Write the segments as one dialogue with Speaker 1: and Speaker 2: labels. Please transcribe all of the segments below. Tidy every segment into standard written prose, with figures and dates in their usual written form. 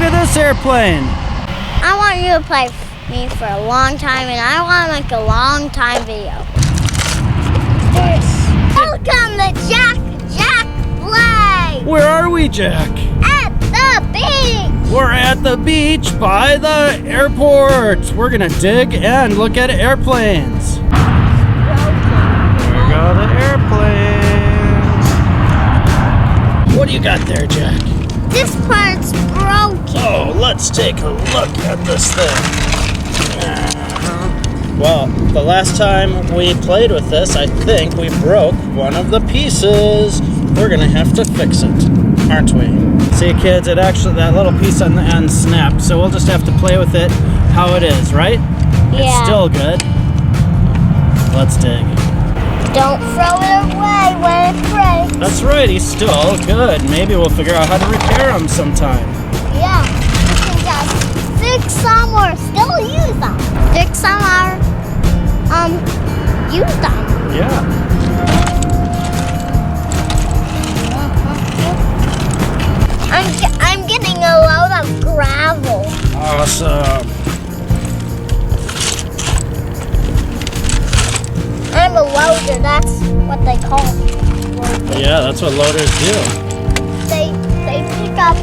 Speaker 1: at this airplane.
Speaker 2: I want you to play with me for a long time, and I want to make a long time video. Welcome to JackJackPlays.
Speaker 1: Where are we, Jack?
Speaker 2: At the beach.
Speaker 1: We're at the beach by the airport. We're gonna dig and look at airplanes. There go the airplanes. What do you got there, Jack?
Speaker 2: This part's broken.
Speaker 1: Oh, let's take a look at this thing. Well, the last time we played with this, I think we broke one of the pieces. We're gonna have to fix it, aren't we? See, kids, it actually, that little piece on the end snapped, so we'll just have to play with it how it is, right?
Speaker 2: Yeah.
Speaker 1: It's still good. Let's dig.
Speaker 2: Don't throw it away when it breaks.
Speaker 1: That's right, he's still good. Maybe we'll figure out how to repair him sometime.
Speaker 2: Yeah, we can just fix some or still use them. Fix some or use them.
Speaker 1: Yeah.
Speaker 2: I'm getting a load of gravel.
Speaker 1: Awesome.
Speaker 2: I'm a loader, that's what they call me.
Speaker 1: Yeah, that's what loaders do.
Speaker 2: They pick up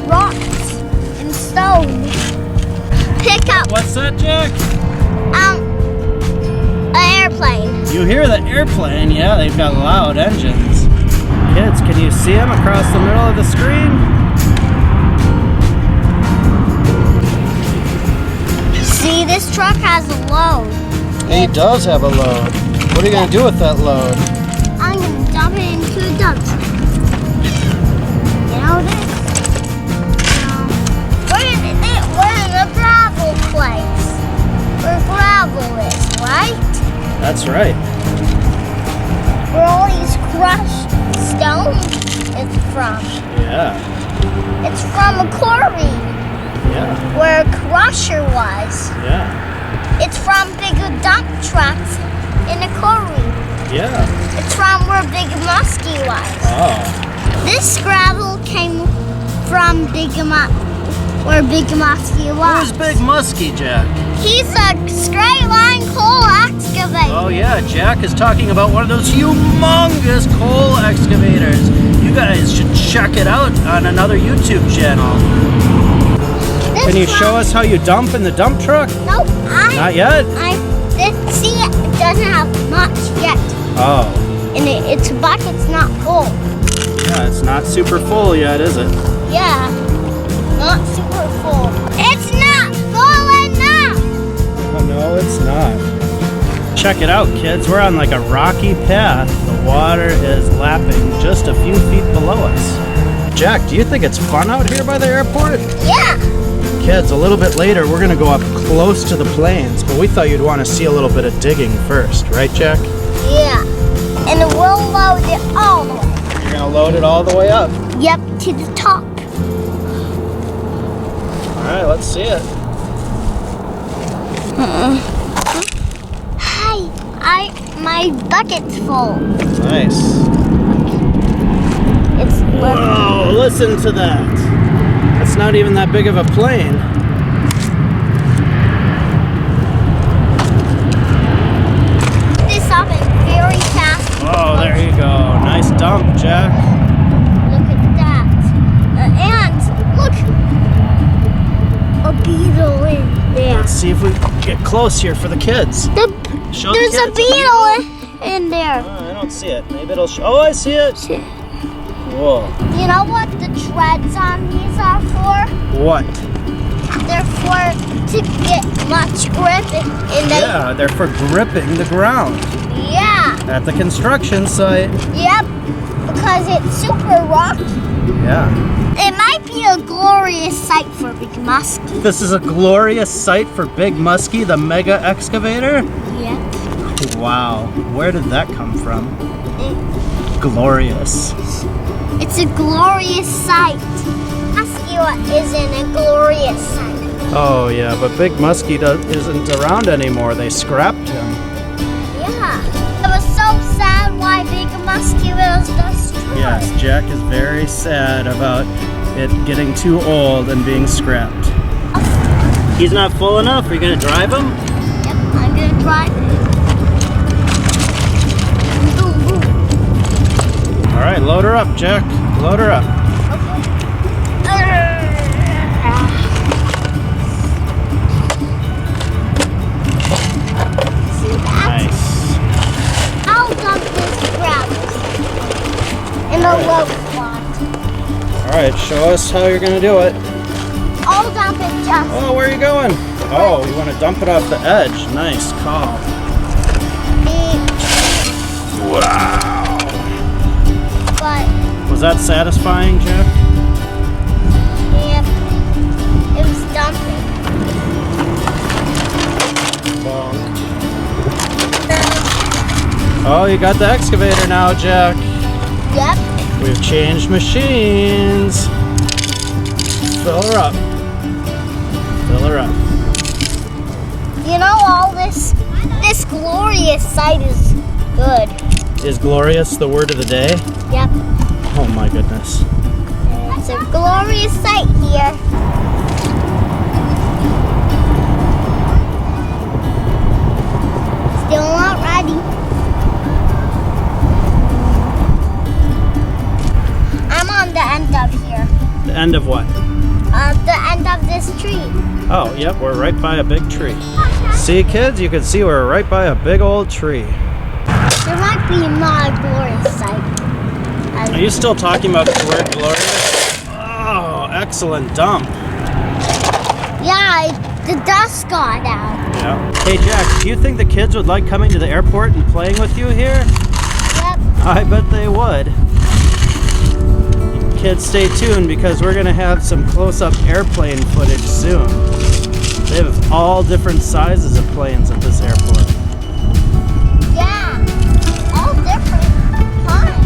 Speaker 2: rocks and stone. Pick up
Speaker 1: What's that, Jack?
Speaker 2: an airplane.
Speaker 1: You hear the airplane? Yeah, they've got loud engines. Kids, can you see them across the middle of the screen?
Speaker 2: See, this truck has a load.
Speaker 1: He does have a load. What are you going to do with that load?
Speaker 2: I'm going to dump it into a dump truck. You know this? We're in a gravel place. Where gravel is, right?
Speaker 1: That's right.
Speaker 2: Where all these crushed stone is from.
Speaker 1: Yeah.
Speaker 2: It's from a quarry
Speaker 1: Yeah.
Speaker 2: where a crusher was.
Speaker 1: Yeah.
Speaker 2: It's from big dump trucks in a quarry.
Speaker 1: Yeah.
Speaker 2: It's from where Big Muskie was.
Speaker 1: Oh.
Speaker 2: This gravel came from where Big Muskie was.
Speaker 1: Who's Big Muskie, Jack?
Speaker 2: He's a straight line coal excavator.
Speaker 1: Oh yeah, Jack is talking about one of those humongous coal excavators. You guys should check it out on another YouTube channel. Can you show us how you dump in the dump truck?
Speaker 2: Nope.
Speaker 1: Not yet?
Speaker 2: See, it doesn't have much yet.
Speaker 1: Oh.
Speaker 2: And its bucket's not full.
Speaker 1: Yeah, it's not super full yet, is it?
Speaker 2: Yeah. Not super full. It's not full enough.
Speaker 1: Oh, no, it's not. Check it out, kids. We're on like a rocky path. The water is lapping just a few feet below us. Jack, do you think it's fun out here by the airport?
Speaker 2: Yeah.
Speaker 1: Kids, a little bit later, we're gonna go up close to the planes, but we thought you'd want to see a little bit of digging first, right, Jack?
Speaker 2: Yeah. And we'll load it all the way.
Speaker 1: You're gonna load it all the way up.
Speaker 2: Yep, to the top.
Speaker 1: All right, let's see it.
Speaker 2: Hi, my bucket's full.
Speaker 1: Nice.
Speaker 2: It's
Speaker 1: Whoa, listen to that. It's not even that big of a plane.
Speaker 2: this up in very fast.
Speaker 1: Oh, there you go. Nice dump, Jack.
Speaker 2: Look at that. And look, a beetle in there.
Speaker 1: Let's see if we can get close here for the kids. Show the
Speaker 2: There's a
Speaker 1: kids.
Speaker 2: beetle in there.
Speaker 1: I don't see it. Maybe it'll show. Oh, I see it. Whoa.
Speaker 2: You know what the treads on these are for?
Speaker 1: What?
Speaker 2: They're for to get much grip and they,
Speaker 1: Yeah, they're for gripping the ground
Speaker 2: yeah.
Speaker 1: at the construction site.
Speaker 2: Yep. Because it's super rocky.
Speaker 1: Yeah.
Speaker 2: It might be a glorious sight for Big Muskie.
Speaker 1: This is a glorious sight for Big Muskie, the mega excavator.
Speaker 2: Yep.
Speaker 1: Wow. Where did that come from? Glorious.
Speaker 2: It's a glorious sight. Muskie isn't a glorious sight.
Speaker 1: Oh yeah, but Big Muskie isn't around anymore. They scrapped him.
Speaker 2: Yeah. It was so sad why Big Muskie was destroyed.
Speaker 1: Yes, Jack is very sad about it getting too old and being scrapped. He's not full enough. Are you going to drive him?
Speaker 2: Yep, I'm gonna drive it. Boom, boom.
Speaker 1: All right, load her up, Jack. Load her up.
Speaker 2: See that?
Speaker 1: Nice.
Speaker 2: I'll dump this gravel in the low spot.
Speaker 1: All right, show us how you're going to do it.
Speaker 2: I'll dump it just.
Speaker 1: Oh, where are you going? Oh, you want to dump it off the edge. Nice call. Wow.
Speaker 2: But
Speaker 1: Was that satisfying, Jeff?
Speaker 2: yep, it was dumping.
Speaker 1: Oh, you got the excavator now, Jack.
Speaker 2: Yep.
Speaker 1: We've changed machines. Fill her up. Fill her up.
Speaker 2: You know, all this glorious sight is good.
Speaker 1: Is glorious the word of the day?
Speaker 2: Yep.
Speaker 1: Oh my goodness.
Speaker 2: It's a glorious sight here. Still not ready. I'm on the end of here.
Speaker 1: The end of what?
Speaker 2: The end of this tree.
Speaker 1: Oh, yep, we're right by a big tree. See, kids, you can see we're right by a big old tree.
Speaker 2: There might be not a glorious sight.
Speaker 1: Are you still talking about the word glorious? Oh, excellent dump.
Speaker 2: Yeah, the dust got out.
Speaker 1: Yeah. Hey, Jack, do you think the kids would like coming to the airport and playing with you here?
Speaker 2: Yep.
Speaker 1: I bet they would. Kids, stay tuned because we're going to have some close-up airplane footage soon. They have all different sizes of planes at this airport.
Speaker 2: Yeah. All different kinds.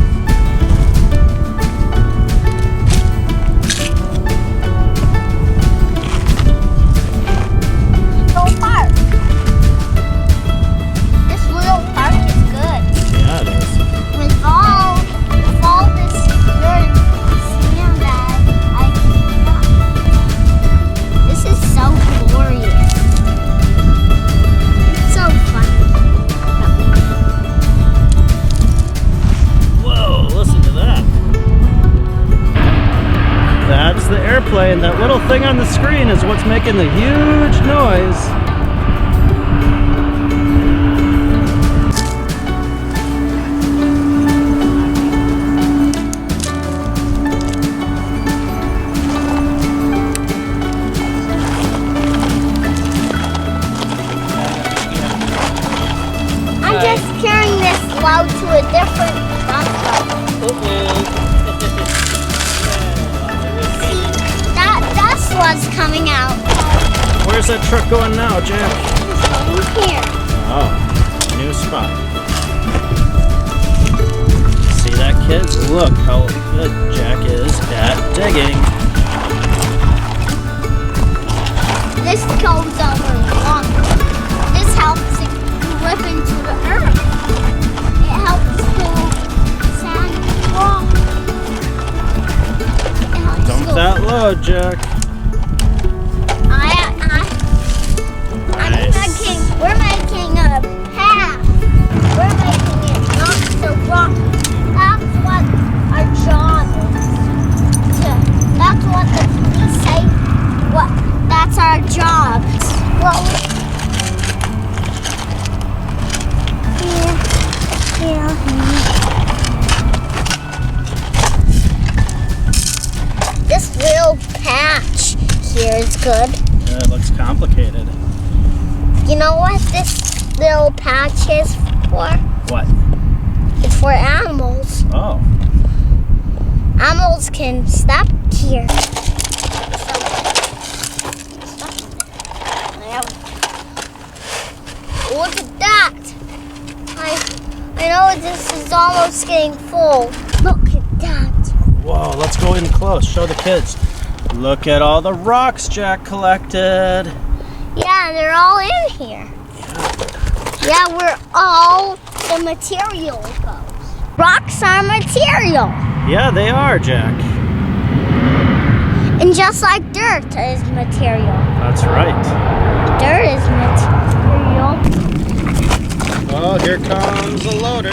Speaker 2: Little park. This little park is good.
Speaker 1: Yeah, it is.
Speaker 2: With all this dirt and sand that I can. This is so glorious. It's so funny.
Speaker 1: Whoa, listen to that. That's the airplane. That little thing on the screen is what's making the huge noise.
Speaker 2: I'm just carrying this load to a different dump truck. See, that dust was coming out.
Speaker 1: Where's that truck going now, Jack?
Speaker 2: It's going here.
Speaker 1: Oh, new spot. See that, kids? Look how good Jack is at digging.
Speaker 2: This goes over longer. This helps it rip into the earth. It helps pull sand rock. It helps
Speaker 1: Dump
Speaker 2: go.
Speaker 1: that load, Jack.
Speaker 2: We're making a path. We're making it not so rocky. That's what our job is. That's what the police say. That's our job. Well, here. This little patch here is good.
Speaker 1: Yeah, it looks complicated.
Speaker 2: You know what this little patch is for?
Speaker 1: What?
Speaker 2: It's for animals.
Speaker 1: Oh.
Speaker 2: Animals can stop here. Look at that. I know this is almost getting full. Look at that.
Speaker 1: Whoa, let's go in close. Show the kids. Look at all the rocks Jack collected.
Speaker 2: Yeah, they're all in here. Yeah, where all the material goes. Rocks are material.
Speaker 1: Yeah, they are, Jack.
Speaker 2: And just like dirt is material.
Speaker 1: That's right.
Speaker 2: Dirt is material.
Speaker 1: Oh, here comes a loader.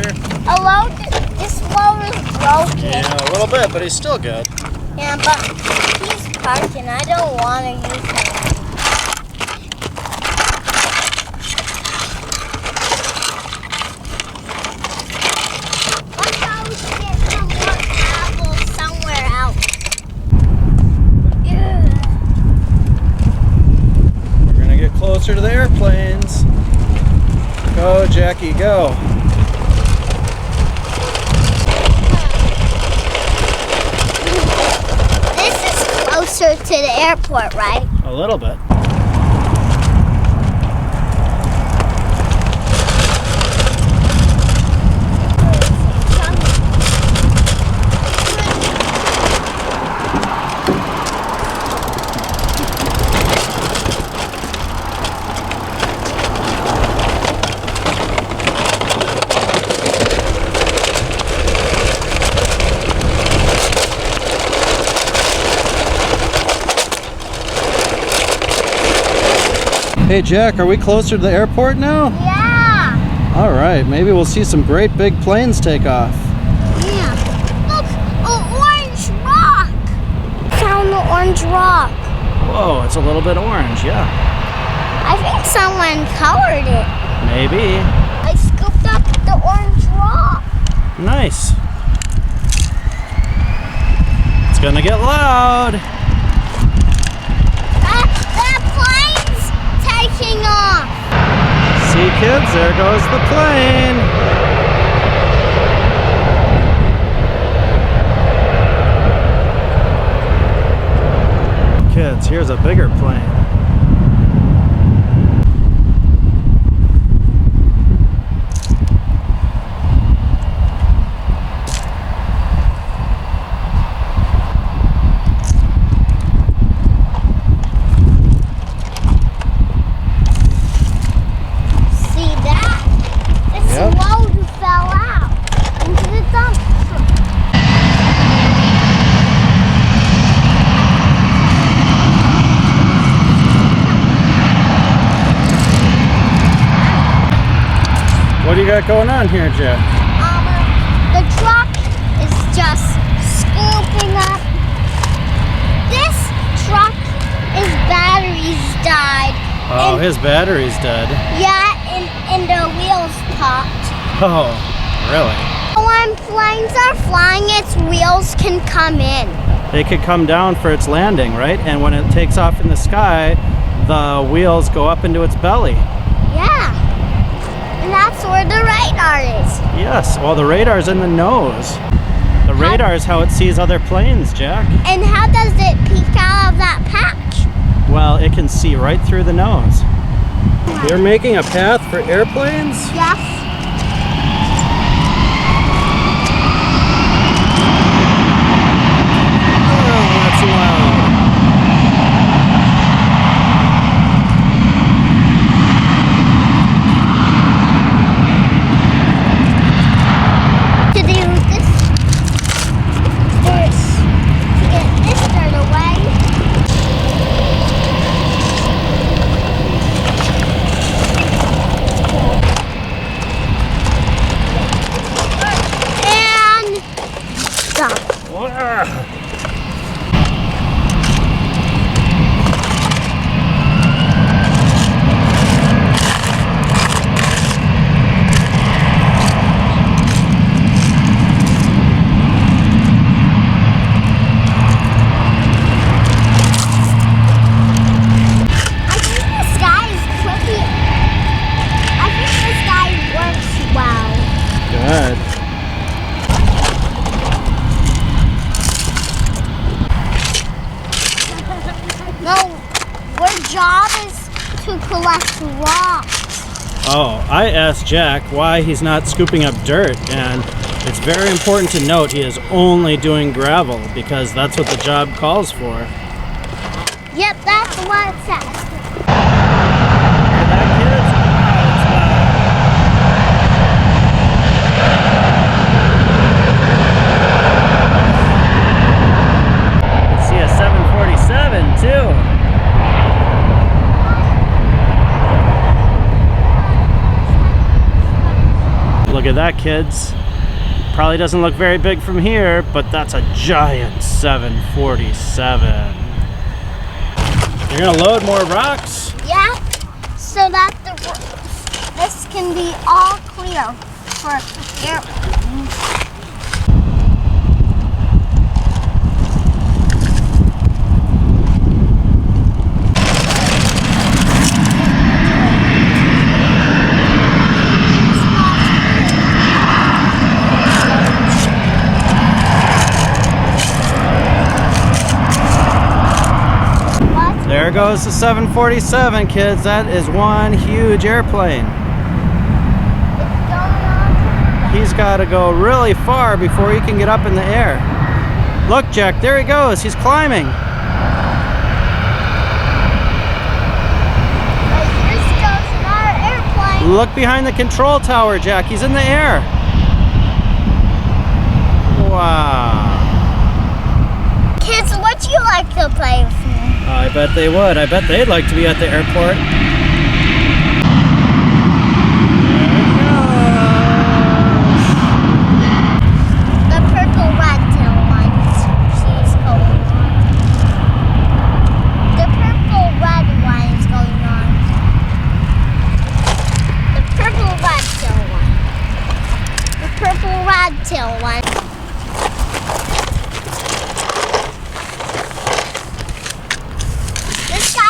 Speaker 2: This loader's broken.
Speaker 1: Yeah, a little bit, but he's still good.
Speaker 2: Yeah, but he's parking. I don't want to use him. Let's go get some more apples somewhere else. Yeah.
Speaker 1: We're gonna get closer to the airplanes. Go, Jackie, go.
Speaker 2: This is closer to the airport, right?
Speaker 1: A little bit. Hey Jack, are we closer to the airport now?
Speaker 2: Yeah.
Speaker 1: All right, maybe we'll see some great big planes take off.
Speaker 2: Yeah. Look, an orange rock. Found the orange rock.
Speaker 1: Whoa, it's a little bit orange, yeah.
Speaker 2: I think someone colored it.
Speaker 1: Maybe.
Speaker 2: I scooped up the orange rock.
Speaker 1: Nice. It's gonna get loud.
Speaker 2: That plane's taking off.
Speaker 1: See kids, there goes the plane. Kids, here's a bigger plane. What do you got going on here, Jack?
Speaker 2: The truck is just scooping up. This truck, his batteries died.
Speaker 1: Oh,
Speaker 2: and,
Speaker 1: his battery's dead.
Speaker 2: Yeah, and the wheels popped.
Speaker 1: Oh, really?
Speaker 2: When planes are flying, its wheels can come in.
Speaker 1: They could come down for its landing, right? And when it takes off in the sky, the wheels go up into its belly.
Speaker 2: Yeah. And that's where the radar is.
Speaker 1: Yes, well the radar's in the nose. The radar is how it sees other planes, Jack.
Speaker 2: And how does it peek out of that patch?
Speaker 1: Well, it can see right through the nose. You're making a path for airplanes?
Speaker 2: Yes.
Speaker 1: Oh, that's loud. Oh, I asked Jack why he's not scooping up dirt, and it's very important to note he is only doing gravel because that's what the job calls for.
Speaker 2: Yep, that's what it says.
Speaker 1: See a 747 that, kids. Probably doesn't look very big from here, but that's a giant 747. You're gonna load more rocks?
Speaker 2: Yeah, so that this can be all clear for airplanes.
Speaker 1: There goes the 747, kids. That is one huge airplane. He's got to go really far before he can get up in the air. Look, Jack, there he goes. He's climbing.
Speaker 2: This goes another airplane.
Speaker 1: Look behind the control tower, Jack. He's in the air. Wow.
Speaker 2: Kids, would you like to play with me?
Speaker 1: I bet they would. I bet they'd like to be at the airport.
Speaker 2: The purple red tail one. She's going on. The purple red one is going on. The purple red tail one. The purple red tail one.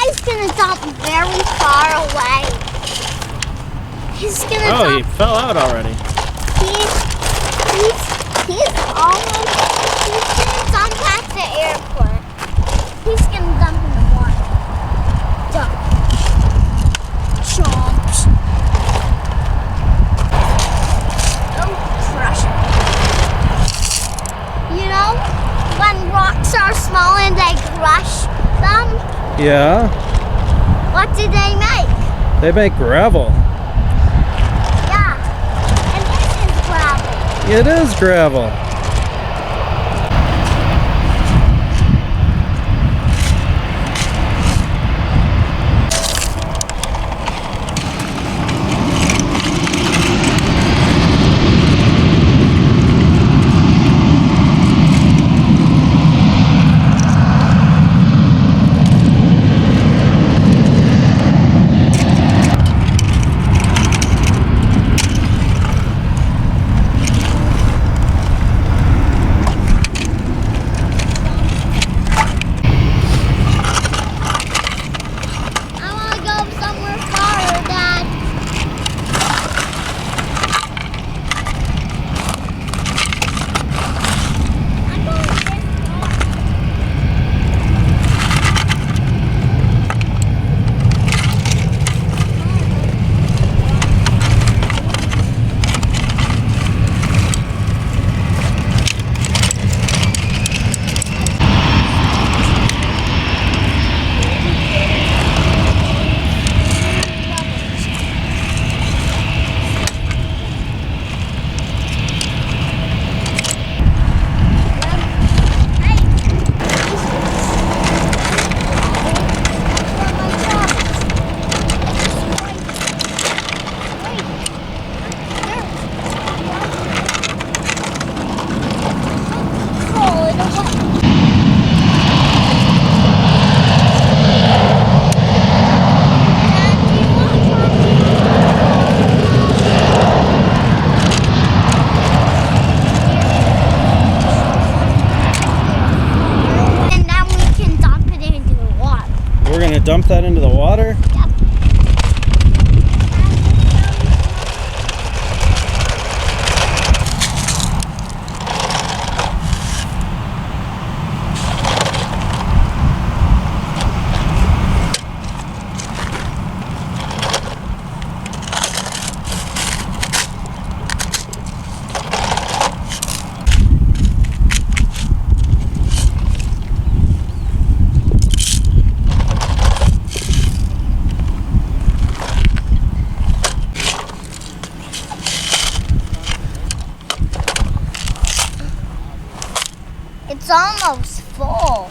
Speaker 2: He's gonna dump very far away. He's gonna dump.
Speaker 1: Oh, he fell out already.
Speaker 2: He's almost. He's gonna dump at the airport. He's gonna dump in the water. Dump. Chomps. Oh, crush it. You know, when rocks are small and they crush them.
Speaker 1: Yeah.
Speaker 2: What do they make?
Speaker 1: They make gravel.
Speaker 2: Yeah. And this is gravel.
Speaker 1: It is gravel. Dump that into the water?
Speaker 2: Yep. It's almost full.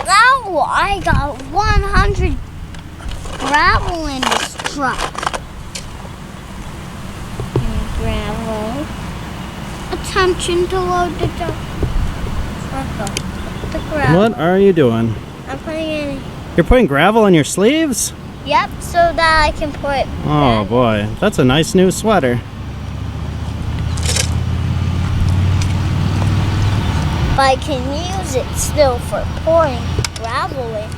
Speaker 2: Now I got 100 gravel in this truck. attention to load the jump. The gravel.
Speaker 1: What are you doing?
Speaker 2: I'm putting in.
Speaker 1: You're putting gravel on your sleeves?
Speaker 2: Yep, so that I can put.
Speaker 1: Oh boy, that's a nice new sweater.
Speaker 2: But I can use it still for pouring gravel in.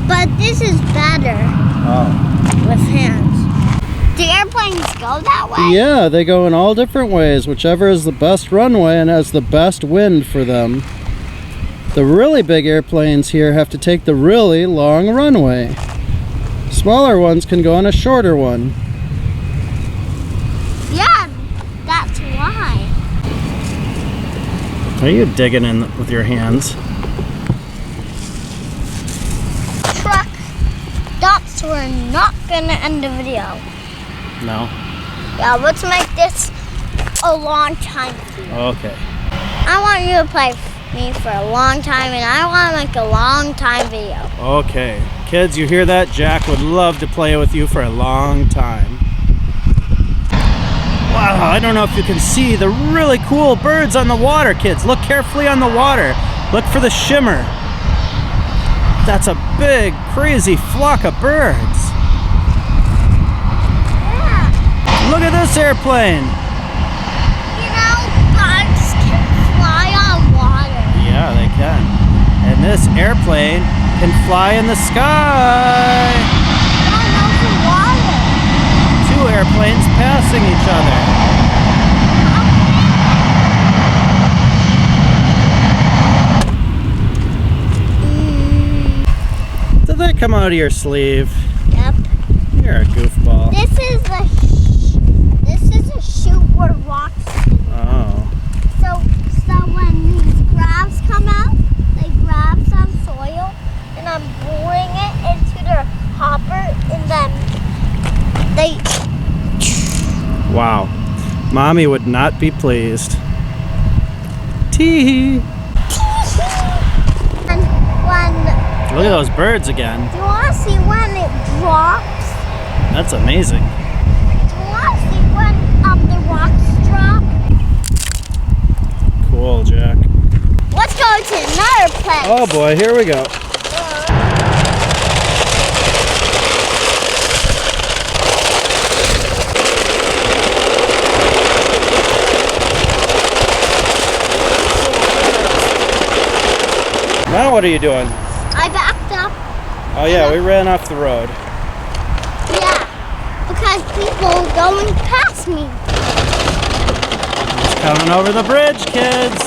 Speaker 2: But this is better with hands. Do airplanes go that way?
Speaker 1: Yeah, they go in all different ways, whichever is the best runway and has the best wind for them. The really big airplanes here have to take the really long runway. Smaller ones can go on a shorter one.
Speaker 2: Yeah, that's why.
Speaker 1: Are you digging in with your hands?
Speaker 2: Truck stops. We're not gonna end the video.
Speaker 1: No?
Speaker 2: Yeah, let's make this a long time video.
Speaker 1: Okay.
Speaker 2: I want you to play with me for a long time, and I want to make a long time video.
Speaker 1: Okay. Kids, you hear that? Jack would love to play with you for a long time. Wow, I don't know if you can see the really cool birds on the water, kids. Look carefully on the water. Look for the shimmer. That's a big, crazy flock of birds.
Speaker 2: Yeah.
Speaker 1: Look at this airplane.
Speaker 2: You know, birds can fly on water.
Speaker 1: Yeah, they can. And this airplane can fly in the sky.
Speaker 2: On over water.
Speaker 1: Two airplanes passing each other. Did that come out of your sleeve?
Speaker 2: Yep.
Speaker 1: You're a goofball.
Speaker 2: This is a chute where rocks.
Speaker 1: Oh.
Speaker 2: So when these grabs come out, they grab some soil, and I'm pouring it into their hopper, and then they.
Speaker 1: Wow. Mommy would not be pleased. Tee.
Speaker 2: And when
Speaker 1: Look at those birds again.
Speaker 2: do you want to see when it drops?
Speaker 1: That's amazing.
Speaker 2: Do you want to see when the rocks drop?
Speaker 1: Cool, Jack.
Speaker 2: Let's go to another place.
Speaker 1: Oh boy, here we go. Now what are you doing?
Speaker 2: I backed up.
Speaker 1: Oh yeah, we ran off the road.
Speaker 2: Yeah, because people are going past me.
Speaker 1: It's coming over the bridge, kids.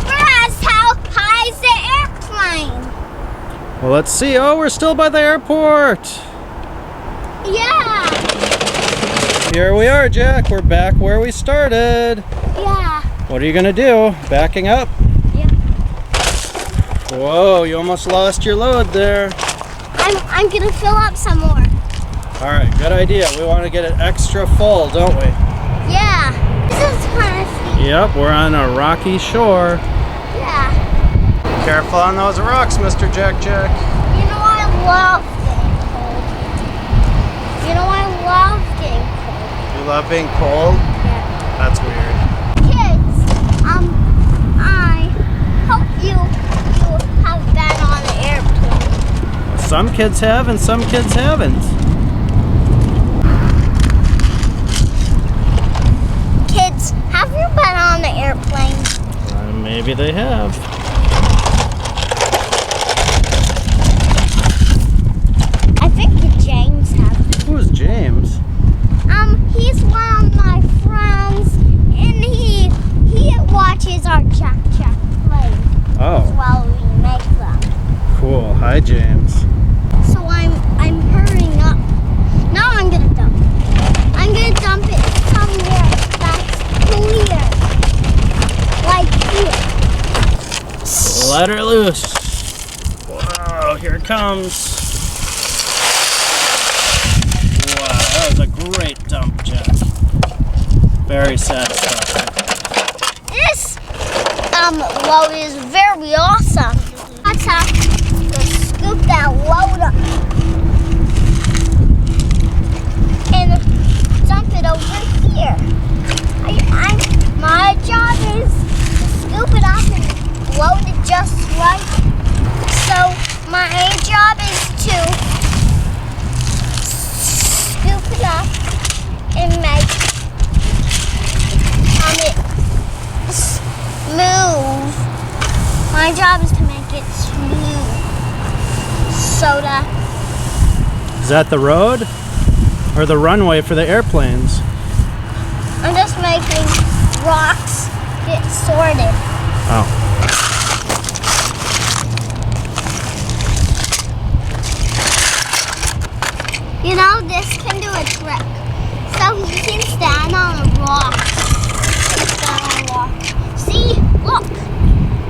Speaker 2: Whereas how high is the airplane?
Speaker 1: Well, let's see. Oh, we're still by the airport.
Speaker 2: Yeah.
Speaker 1: Here we are, Jack. We're back where we started.
Speaker 2: Yeah.
Speaker 1: What are you gonna do? Backing up?
Speaker 2: Yeah.
Speaker 1: Whoa, you almost lost your load there.
Speaker 2: I'm gonna fill up some more.
Speaker 1: All right, good idea. We want to get it extra full, don't we?
Speaker 2: Yeah. This is kind of steep.
Speaker 1: Yep, we're on a rocky shore.
Speaker 2: Yeah.
Speaker 1: Careful on those rocks, Mr. Jack Jack.
Speaker 2: You know I love getting cold. You know I love getting cold.
Speaker 1: You love being cold?
Speaker 2: Yeah.
Speaker 1: That's weird.
Speaker 2: Kids, I hope you have been on an airplane.
Speaker 1: Some kids have and some kids haven't.
Speaker 2: Kids, have you been on an airplane?
Speaker 1: Maybe they have.
Speaker 2: I think James has.
Speaker 1: Who's James?
Speaker 2: He's one of my friends, and he watches our JackJackPlays
Speaker 1: Oh,
Speaker 2: while we make them.
Speaker 1: cool. Hi, James.
Speaker 2: So I'm hurrying up. Now I'm gonna dump it. I'm gonna dump it somewhere that's clear, like here.
Speaker 1: Let her loose. Whoa, here it comes. Wow, that was a great dump, Jack. Very satisfying.
Speaker 2: This load is very awesome. Let's have to scoop that load up and dump it over here. My job is to scoop it up and load it just right. So my job is to scoop it up and make it smooth. My job is to make it smooth. Soda.
Speaker 1: Is that the road or the runway for the airplanes?
Speaker 2: I'm just making rocks get sorted.
Speaker 1: Oh.
Speaker 2: You know, this can do a trick. So he can stand on a rock. Stand on a rock. See? Look.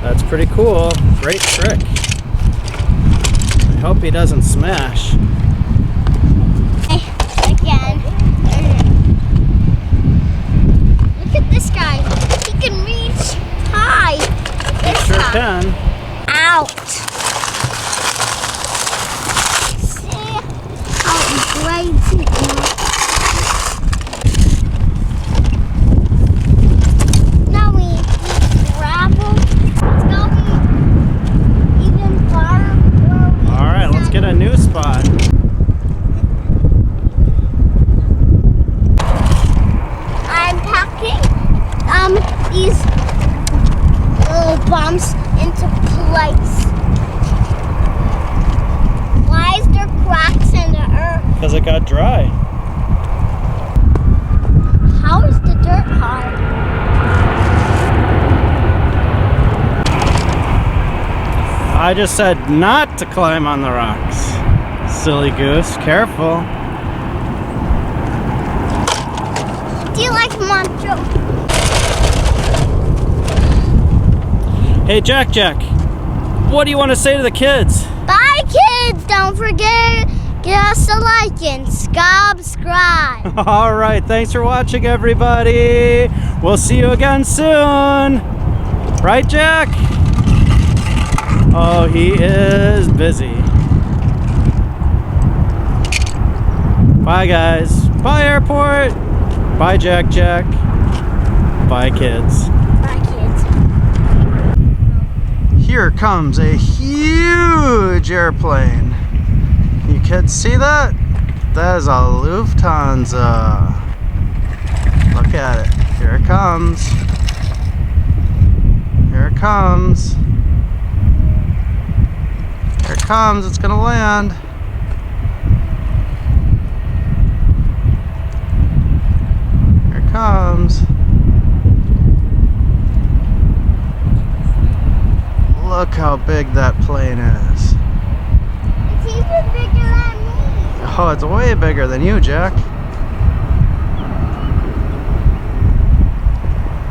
Speaker 1: That's pretty cool. Great trick. I hope he doesn't smash.
Speaker 2: Again. Look at this guy. He can reach high.
Speaker 1: He sure can.
Speaker 2: Out. See how it grades it now. Now we gravel. It's going even farther.
Speaker 1: All right, let's get a new spot.
Speaker 2: I'm packing these little bumps into place. Why is there cracks in the earth?
Speaker 1: Because it got dry.
Speaker 2: How is the dirt hard?
Speaker 1: I just said not to climb on the rocks. Silly goose, careful.
Speaker 2: Do you like Montrose?
Speaker 1: Hey, Jack, what do you want to say to the kids?
Speaker 2: Bye, kids! Don't forget, give us a like and subscribe.
Speaker 1: All right, thanks for watching, everybody. We'll see you again soon. Right, Jack? Oh, he is busy. Bye, guys. Bye, airport. Bye, Jack. Bye, kids.
Speaker 2: Bye, kids.
Speaker 1: Here comes a huge airplane. You kids see that? That is a Lufthansa. Look at it. Here it comes. Here it comes. Here it comes. It's gonna land. Here it comes. Look how big that plane is.
Speaker 2: It's even bigger than me.
Speaker 1: Oh, it's way bigger than you, Jack.